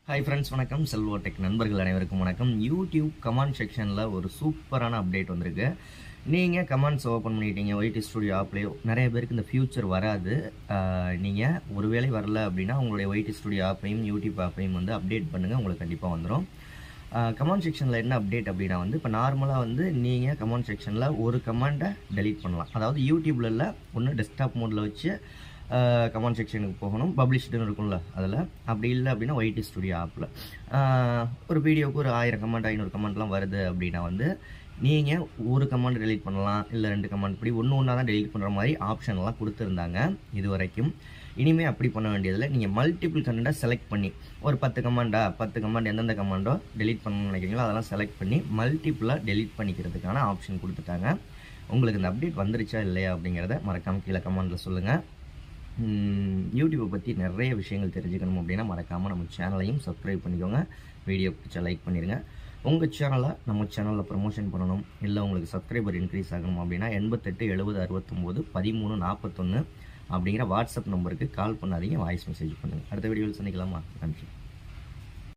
Hi friends, வணக்கம். செல்வோ tech நண்பர்கள் அனைவருக்கும் வணக்கம். யூடியூப் கமெண்ட் செக்ஷனில் ஒரு சூப்பரான அப்டேட் வந்திருக்கு. நீங்கள் கமெண்ட்ஸ் ஓப்பன் பண்ணிட்டீங்க ஒய்டி ஸ்டுடியோ ஆப்லேயோ. நிறைய பேருக்கு இந்த ஃபியூச்சர் வராது. நீங்கள் ஒருவேளை வரல அப்படின்னா உங்களுடைய ஒய்டி ஸ்டுடியோ ஆப்பையும் யூடியூப் ஆப்பையும் வந்து அப்டேட் பண்ணுங்கள், உங்களுக்கு கண்டிப்பாக வந்துடும். கமெண்ட் செக்ஷனில் என்ன அப்டேட் அப்படின்னா வந்து இப்போ நார்மலாக வந்து நீங்கள் கமெண்ட் செக்ஷனில் ஒரு கமெண்ட்டை டெலீட் பண்ணலாம். அதாவது யூடியூப்ல இல்லை, ஒன்று டெஸ்க்டாப் மோடில் வச்சு கமெண்ட் செக்ஷனுக்கு போகணும், பப்ளிஷ்டுன்னு இருக்கும்ல அதில். அப்படி இல்லை அப்படின்னா ஒய்டி ஸ்டுடியோ ஆப்பில் ஒரு வீடியோவுக்கு ஒரு 1000 கமெண்ட் 500 கமெண்ட்லாம் வருது அப்படின்னா வந்து நீங்கள் ஒரு கமெண்ட் டெலீட் பண்ணலாம், இல்லை 2 கமெண்ட், இப்படி ஒன்றா தான் டெலீட் பண்ணுற மாதிரி ஆப்ஷன்லாம் கொடுத்துருந்தாங்க இது வரைக்கும். இனிமேல் அப்படி பண்ண வேண்டியதில்லை. நீங்கள் மல்டிபிள் கமெண்ட்டை செலக்ட் பண்ணி ஒரு 10 கமெண்ட் எந்தெந்த கமெண்டோ டெலீட் பண்ணணும்னு நினைக்கிறீங்களோ அதெல்லாம் செலக்ட் பண்ணி மல்டிபிளாக டெலீட் பண்ணிக்கிறதுக்கான ஆப்ஷன் கொடுத்துட்டாங்க. உங்களுக்கு இந்த அப்டேட் வந்துருச்சா இல்லையா அப்படிங்கிறத மறக்காமல் கீழே கமெண்ட்டில் சொல்லுங்கள். யூடியூப்பை பற்றி நிறைய விஷயங்கள் தெரிஞ்சுக்கணும் அப்படின்னா மறக்காமல் நம்ம சேனலையும் சப்ஸ்கிரைப் பண்ணிக்கோங்க. வீடியோ பிடிச்சா லைக் பண்ணிடுங்க. உங்கள் சேனலை நம்ம சேனலில் ப்ரமோஷன் பண்ணணும், இல்லை உங்களுக்கு சப்ஸ்கிரைபர் இன்க்ரீஸ் ஆகணும் அப்படின்னா 88 70 69 13 41 அப்படிங்கிற வாட்ஸ்அப் நம்பருக்கு கால் பண்ணாதீங்க, வாய்ஸ் மெசேஜ் பண்ணுங்கள். அடுத்த வீடியோவில் சந்திக்கலாமா? நன்றி.